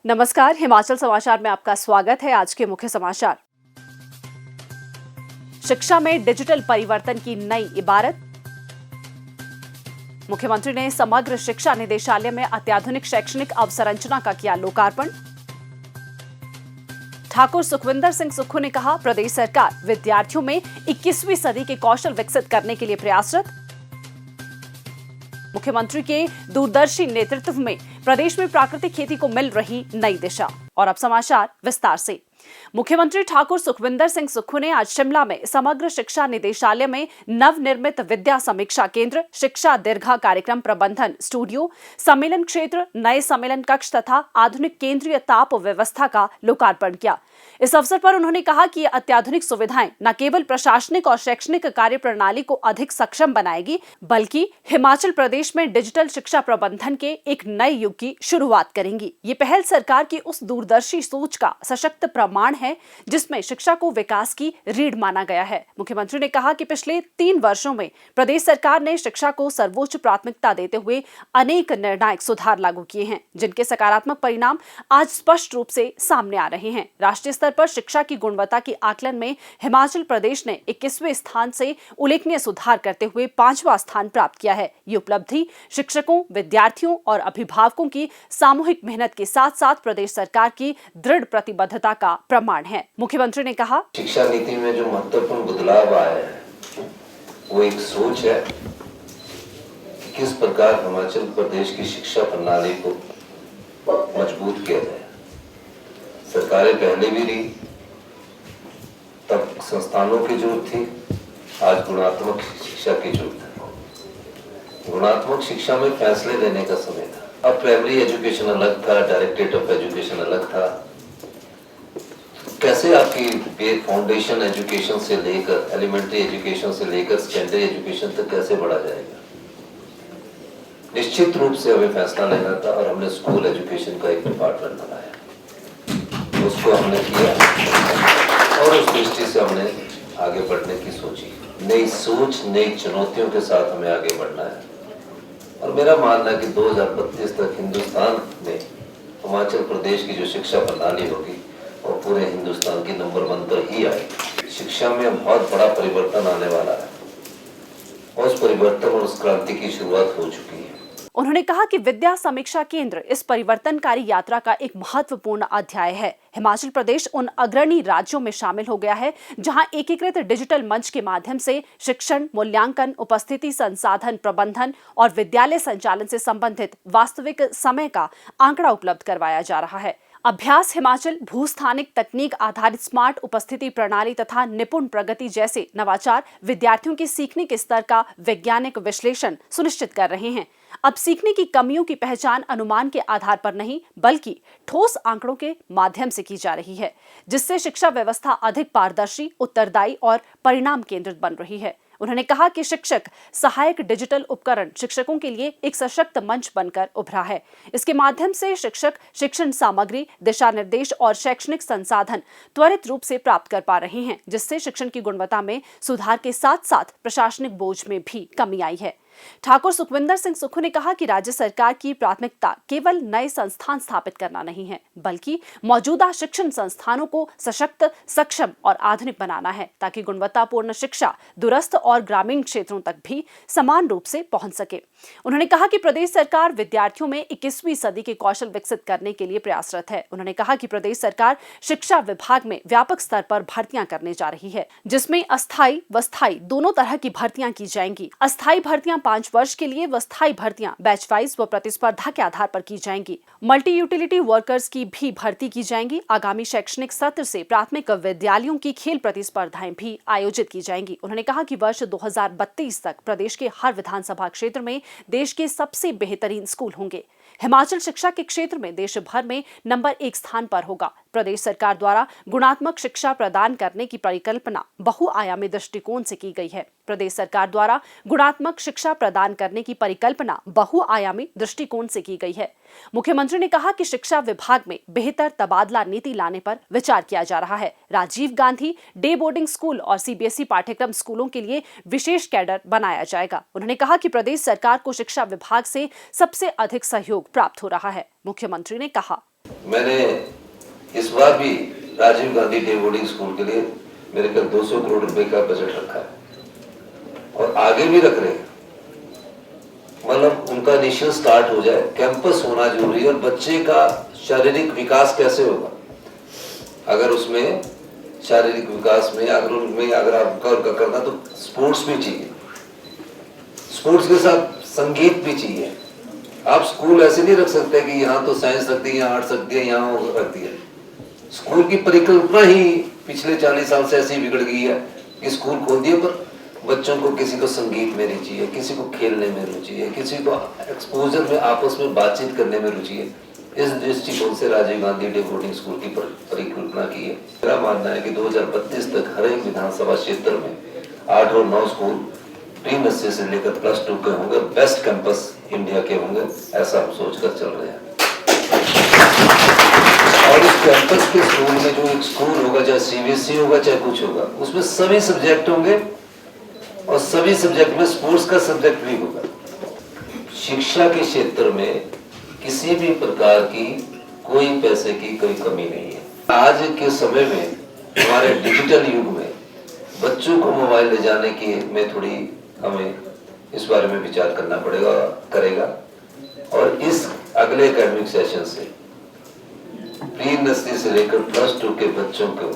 नमस्कार, हिमाचल समाचार में आपका स्वागत है। आज के मुख्य समाचार। शिक्षा में डिजिटल परिवर्तन की नई इबारत। मुख्यमंत्री ने समग्र शिक्षा निदेशालय में अत्याधुनिक शैक्षणिक अवसंरचना का किया लोकार्पण। ठाकुर सुखविंदर सिंह सुक्खू ने कहा, प्रदेश सरकार विद्यार्थियों में 21वीं सदी के कौशल विकसित करने के लिए प्रयासरत। मुख्यमंत्री के दूरदर्शी नेतृत्व में प्रदेश में प्राकृतिक खेती को मिल रही नई दिशा। और अब समाचार विस्तार से। मुख्यमंत्री ठाकुर सुखविंदर सिंह सुक्खू ने आज शिमला में समग्र शिक्षा निदेशालय में नवनिर्मित विद्या समीक्षा केंद्र, शिक्षा दीर्घा कार्यक्रम प्रबंधन स्टूडियो, सम्मेलन क्षेत्र, नए सम्मेलन कक्ष तथा आधुनिक केंद्रीय ताप व्यवस्था का लोकार्पण किया। इस अवसर पर उन्होंने कहा कि ये अत्याधुनिक सुविधाएं न केवल प्रशासनिक और शैक्षणिक कार्य प्रणाली को अधिक सक्षम बनाएगी, बल्कि हिमाचल प्रदेश में डिजिटल शिक्षा प्रबंधन के एक नए युग की शुरुआत करेंगी। ये पहल सरकार की उस दूरदर्शी सोच का सशक्त प्रमाण है जिसमें शिक्षा को विकास की रीढ़ माना गया है। मुख्यमंत्री ने कहा कि पिछले 3 वर्षों में प्रदेश सरकार ने शिक्षा को सर्वोच्च प्राथमिकता देते हुए अनेक निर्णायक सुधार लागू किए हैं, जिनके सकारात्मक परिणाम आज स्पष्ट रूप से सामने आ रहे हैं। राष्ट्रीय स्तर पर शिक्षा की गुणवत्ता की आकलन में हिमाचल प्रदेश ने 21वें स्थान से उल्लेखनीय सुधार करते हुए 5वां स्थान प्राप्त किया है। ये उपलब्धि शिक्षकों, विद्यार्थियों और अभिभावकों की सामूहिक मेहनत के साथ साथ प्रदेश सरकार की दृढ़ प्रतिबद्धता का प्रमाण है। मुख्यमंत्री ने कहा, शिक्षा नीति में जो महत्वपूर्ण बदलाव आया है वो एक सोच है कि किस प्रकार हिमाचल प्रदेश की शिक्षा प्रणाली को मजबूत किया जाए। सरकारें पहले भी रही, तब संस्थानों की जरूरत थी, आज गुणात्मक शिक्षा की जरूरत है। गुणात्मक शिक्षा में फैसले लेने का समय था। अब प्राइमरी एजुकेशन अलग था, डायरेक्टरेट ऑफ एजुकेशन अलग था। कैसे आपकी फाउंडेशन एजुकेशन से लेकर एलिमेंट्री एजुकेशन से लेकर सेकेंडरी एजुकेशन तक कैसे बढ़ा जाएगा, निश्चित रूप से हमें फैसला लेना था और हमने स्कूल एजुकेशन का एक डिपार्टमेंट बनाया। उसको हमने किया और उस दृष्टि से हमने आगे बढ़ने की सोची। नई सोच, नई चुनौतियों के साथ हमें आगे बढ़ना है और मेरा मानना है कि 2032 तक हिंदुस्तान में हिमाचल प्रदेश की जो शिक्षा प्रणाली होगी और पूरे हिंदुस्तान की नंबर 1 पर ही आएगी। शिक्षा में बहुत बड़ा परिवर्तन आने वाला है और उस परिवर्तन और उस क्रांति की शुरुआत हो चुकी है। उन्होंने कहा कि विद्या समीक्षा केंद्र इस परिवर्तनकारी यात्रा का एक महत्वपूर्ण अध्याय है। हिमाचल प्रदेश उन अग्रणी राज्यों में शामिल हो गया है जहां एकीकृत डिजिटल मंच के माध्यम से शिक्षण, मूल्यांकन, उपस्थिति संसाधन प्रबंधन और विद्यालय संचालन से संबंधित वास्तविक समय का आंकड़ा उपलब्ध करवाया जा रहा है। अभ्यास हिमाचल भूस्थानिक तकनीक आधारित स्मार्ट उपस्थिति प्रणाली तथा निपुण प्रगति जैसे नवाचार विद्यार्थियों के सीखने के स्तर का वैज्ञानिक विश्लेषण सुनिश्चित कर रहे हैं। अब सीखने की कमियों की पहचान अनुमान के आधार पर नहीं, बल्कि ठोस आंकड़ों के माध्यम से की जा रही है, जिससे शिक्षा व्यवस्था अधिक पारदर्शी, उत्तरदायी और परिणाम केंद्रित बन रही है। उन्होंने कहा कि शिक्षक सहायक डिजिटल उपकरण शिक्षकों के लिए एक सशक्त मंच बनकर उभरा है। इसके माध्यम से शिक्षक शिक्षण सामग्री, दिशा निर्देश और शैक्षणिक संसाधन त्वरित रूप से प्राप्त कर पा रहे हैं, जिससे शिक्षण की गुणवत्ता में सुधार के साथ साथ प्रशासनिक बोझ में भी कमी आई है। ठाकुर सुखविंदर सिंह सुक्खू ने कहा कि राज्य सरकार की प्राथमिकता केवल नए संस्थान स्थापित करना नहीं है, बल्कि मौजूदा शिक्षण संस्थानों को सशक्त, सक्षम और आधुनिक बनाना है, ताकि गुणवत्तापूर्ण शिक्षा दूरस्थ और ग्रामीण क्षेत्रों तक भी समान रूप से पहुंच सके। उन्होंने कहा कि प्रदेश सरकार विद्यार्थियों में 21वीं सदी के कौशल विकसित करने के लिए प्रयासरत है। उन्होंने कहा कि प्रदेश सरकार शिक्षा विभाग में व्यापक स्तर पर भर्तियां करने जा रही है, जिसमें अस्थायी व स्थायी दोनों तरह की भर्तियां की जाएंगी। अस्थायी भर्तियां 5 वर्ष के लिए व स्थायी भर्तियां बैच वाइज व प्रतिस्पर्धा के आधार पर की जाएंगी। मल्टी यूटिलिटी वर्कर्स की भी भर्ती की जाएंगी। आगामी शैक्षणिक सत्र से प्राथमिक विद्यालयों की खेल प्रतिस्पर्धाएं भी आयोजित की जाएंगी। उन्होंने कहा कि वर्ष 2032 तक प्रदेश के हर विधानसभा क्षेत्र में देश के सबसे बेहतरीन स्कूल होंगे। हिमाचल शिक्षा के क्षेत्र में देश भर में नंबर 1 स्थान पर होगा। प्रदेश सरकार द्वारा गुणात्मक शिक्षा प्रदान करने की परिकल्पना बहुआयामी दृष्टिकोण से की गई है। प्रदेश सरकार द्वारा गुणात्मक शिक्षा प्रदान करने की परिकल्पना बहुआयामी दृष्टिकोण से की गई है। मुख्यमंत्री ने कहा कि शिक्षा विभाग में बेहतर तबादला नीति लाने पर विचार किया जा रहा है। Rajiv Gandhi day boarding school और सीबीएसई पाठ्यक्रम स्कूलों के लिए विशेष कैडर बनाया जाएगा। उन्होंने कहा कि प्रदेश सरकार को शिक्षा विभाग से सबसे अधिक सहयोग प्राप्त हो रहा है। मुख्यमंत्री ने कहा, मैंने इस बार भी Rajiv Gandhi day boarding school के लिए मेरे ख्याल 200 करोड़ रुपए का बजट रखा है और आगे भी रख रहे हैं। मतलब उनका इनिशियल स्टार्ट हो जाए, कैंपस होना जरूरी है। और बच्चे का शारीरिक विकास कैसे होगा? अगर उसमें शारीरिक विकास में अगर आपका करना तो स्पोर्ट्स भी चाहिए, स्पोर्ट्स के साथ संगीत भी चाहिए। आप स्कूल ऐसे नहीं रख सकते कि यहाँ तो साइंस रख दी, यहाँ आर्ट्स रख दिया, यहाँ रख दिया। स्कूल की परिकल्पना ही पिछले 40 साल से ऐसी बिगड़ गई है कि स्कूल खोल दिए पर बच्चों को किसी को संगीत में रुचि है, किसी को खेलने में रुचि है, किसी को एक्सपोजर में आपस में बातचीत करने में रुचि है। इस दृष्टिकोण से Rajiv Gandhi day boarding school की परिकल्पना की है। मेरा मानना है कि 2032 तक हर एक विधानसभा क्षेत्र में 8 और 9 स्कूल प्री नर्सरी से लेकर +2 के होंगे, बेस्ट कैंपस इंडिया के होंगे, ऐसा हम सोचकर चल रहे हैं। और इस कैंपस के स्कूल में जो एक स्कूल होगा, चाहे सीबीएसई होगा चाहे कुछ होगा, उसमें सभी सब्जेक्ट होंगे और सभी सब्जेक्ट में स्पोर्ट्स का सब्जेक्ट भी होगा। शिक्षा के क्षेत्र में किसी भी प्रकार की कोई पैसे की कोई कमी नहीं है। आज के समय में हमारे डिजिटल युग में बच्चों को मोबाइल ले जाने की में थोड़ी हमें इस बारे में विचार करना करेगा। और इस अगले एकेडमिक सेशन से प्री नर्सरी से लेकर +2 के बच्चों को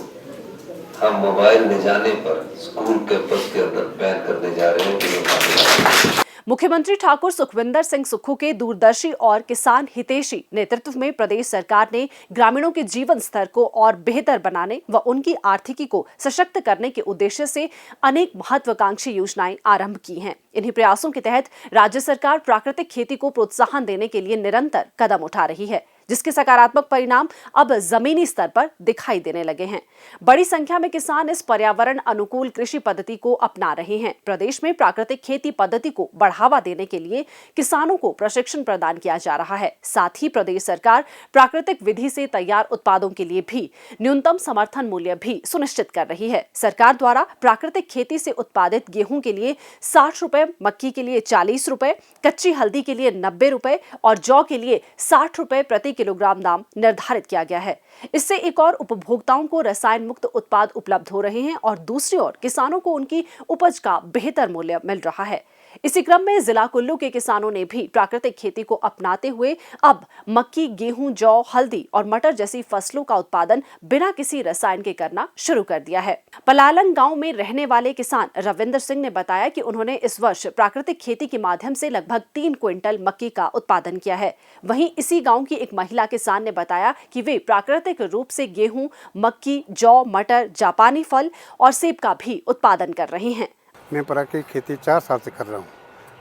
हम मोबाइल ले जाने पर स्कूल कैंपस के अंदर बैन करने जा रहे हैं। मुख्यमंत्री ठाकुर सुखविंदर सिंह सुक्खू के दूरदर्शी और किसान हितैषी नेतृत्व में प्रदेश सरकार ने ग्रामीणों के जीवन स्तर को और बेहतर बनाने व उनकी आर्थिकी को सशक्त करने के उद्देश्य से अनेक महत्वाकांक्षी योजनाएं आरंभ की हैं। इन्हीं प्रयासों के तहत राज्य सरकार प्राकृतिक खेती को प्रोत्साहन देने के लिए निरंतर कदम उठा रही है, जिसके सकारात्मक परिणाम अब जमीनी स्तर पर दिखाई देने लगे हैं। बड़ी संख्या में किसान इस पर्यावरण अनुकूल कृषि पद्धति को अपना रहे हैं। प्रदेश में प्राकृतिक खेती पद्धति को बढ़ावा देने के लिए किसानों को प्रशिक्षण प्रदान किया जा रहा है। साथ ही प्रदेश सरकार प्राकृतिक विधि से तैयार उत्पादों के लिए भी न्यूनतम समर्थन मूल्य भी सुनिश्चित कर रही है। सरकार द्वारा प्राकृतिक खेती से उत्पादित गेहूं के लिए 60 रुपए, मक्की के लिए 40 रुपए, कच्ची हल्दी के लिए 90 रुपए और जौ के लिए 60 रुपए प्रति किलोग्राम दाम निर्धारित किया गया है। इससे एक और उपभोक्ताओं को रसायन मुक्त उत्पाद उपलब्ध हो रहे हैं और दूसरी ओर किसानों को उनकी उपज का बेहतर मूल्य मिल रहा है। इसी क्रम में जिला कुल्लू के किसानों ने भी प्राकृतिक खेती को अपनाते हुए अब मक्की, गेहूं, जौ, हल्दी और मटर जैसी फसलों का उत्पादन बिना किसी रसायन के करना शुरू कर दिया है। पलालन गांव में रहने वाले किसान रविंद्र सिंह ने बताया कि उन्होंने इस वर्ष प्राकृतिक खेती के माध्यम से लगभग 3 क्विंटल मक्की का उत्पादन किया है। वहीं इसी गाँव की एक महिला किसान ने बताया कि वे प्राकृतिक रूप से गेहूं, मक्की, जौ, मटर, जापानी फल और सेब का भी उत्पादन कर रहे हैं। मैं प्राकृतिक खेती 4 साल से कर रहा हूँ।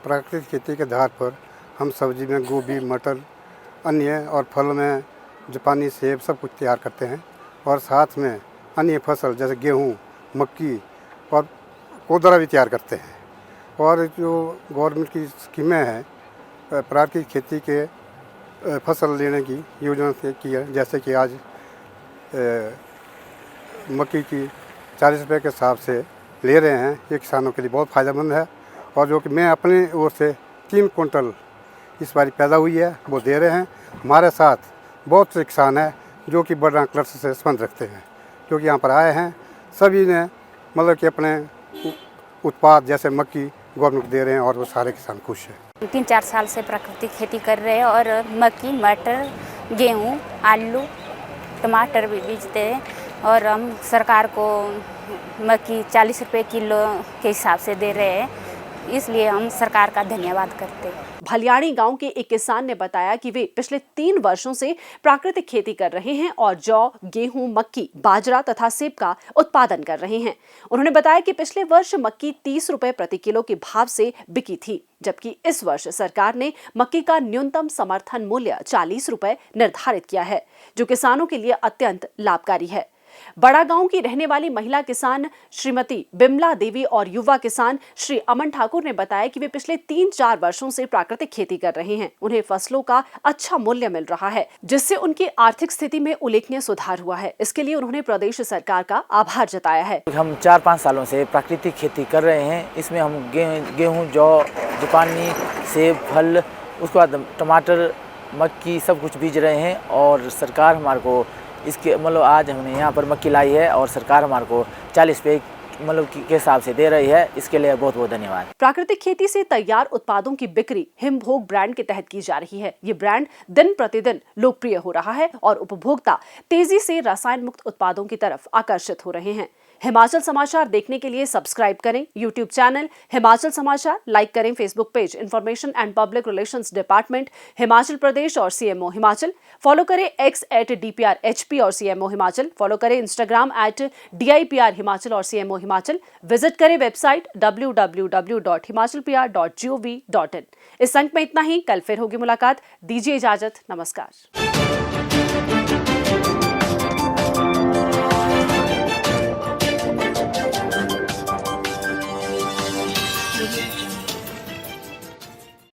प्राकृतिक खेती के आधार पर हम सब्जी में गोभी, मटर, अन्य और फल में जापानी सेब सब कुछ तैयार करते हैं और साथ में अन्य फसल जैसे गेहूँ, मक्की और कोदरा भी तैयार करते हैं। और जो गवर्नमेंट की स्कीमें हैं प्राकृतिक खेती के फसल लेने की योजना से की है, जैसे कि आज मक्की की 40 रुपये के हिसाब से ले रहे हैं। ये किसानों के लिए बहुत फ़ायदेमंद है और जो कि मैं अपने ओर से 3 कुंटल इस बार पैदा हुई है वो दे रहे हैं। हमारे साथ बहुत से किसान हैं जो कि बड़ा क्लस्टर से संबंध रखते हैं, जो कि यहाँ पर आए हैं। सभी ने मतलब कि अपने उत्पाद जैसे मक्की गवर्नमेंट दे रहे हैं और वो सारे किसान खुश हैं। 3-4 साल से प्राकृतिक खेती कर रहे हैं और मक्की, मटर, गेहूँ, आलू, टमाटर भी बीजते हैं और हम सरकार को मक्की 40 रुपये किलो के हिसाब से दे रहे हैं, इसलिए हम सरकार का धन्यवाद करते हैं। भलियाणी गांव के एक किसान ने बताया कि वे पिछले 3 वर्षों से प्राकृतिक खेती कर रहे हैं और जौ, गेहूं, मक्की, बाजरा तथा सेब का उत्पादन कर रहे हैं। उन्होंने बताया कि पिछले वर्ष मक्की 30 रुपए प्रति किलो के भाव से बिकी थी, जबकि इस वर्ष सरकार ने मक्की का न्यूनतम समर्थन मूल्य 40 रुपए निर्धारित किया है, जो किसानों के लिए अत्यंत लाभकारी है। बड़ा गांव की रहने वाली महिला किसान श्रीमती बिमला देवी और युवा किसान श्री अमन ठाकुर ने बताया कि वे पिछले 3-4 वर्षों से प्राकृतिक खेती कर रहे हैं। उन्हें फसलों का अच्छा मूल्य मिल रहा है, जिससे उनकी आर्थिक स्थिति में उल्लेखनीय सुधार हुआ है। इसके लिए उन्होंने प्रदेश सरकार का आभार जताया है। हम 4-5 सालों से प्राकृतिक खेती कर रहे हैं। इसमें हम गेहूँ, जौ, जापानी, सेब, फल, उसके बाद टमाटर, मक्की सब कुछ बीज रहे हैं और सरकार हमारे को इसके मतलब आज हमने यहाँ पर मक्की लाई है और सरकार हमारे को 40 रुपये मतलब के हिसाब से दे रही है। इसके लिए बहुत बहुत धन्यवाद। प्राकृतिक खेती से तैयार उत्पादों की बिक्री हिमभोग ब्रांड के तहत की जा रही है। ये ब्रांड दिन प्रतिदिन लोकप्रिय हो रहा है और उपभोक्ता तेजी से रसायन मुक्त उत्पादों की तरफ आकर्षित हो रहे हैं। हिमाचल समाचार देखने के लिए सब्सक्राइब करें यूट्यूब चैनल हिमाचल समाचार, लाइक करें Facebook page information and public relations department Himachal Pradesh और सीएमओ हिमाचल, फॉलो करें X@DPRHP और सीएमओ हिमाचल, फॉलो करें इंस्टाग्राम @DIPR हिमाचल और सीएमओ हिमाचल, विजिट करें वेबसाइट www.himachalpr.gov.in। इस अंक में इतना ही, कल फिर होगी मुलाकात। दीजिए इजाजत, नमस्कार।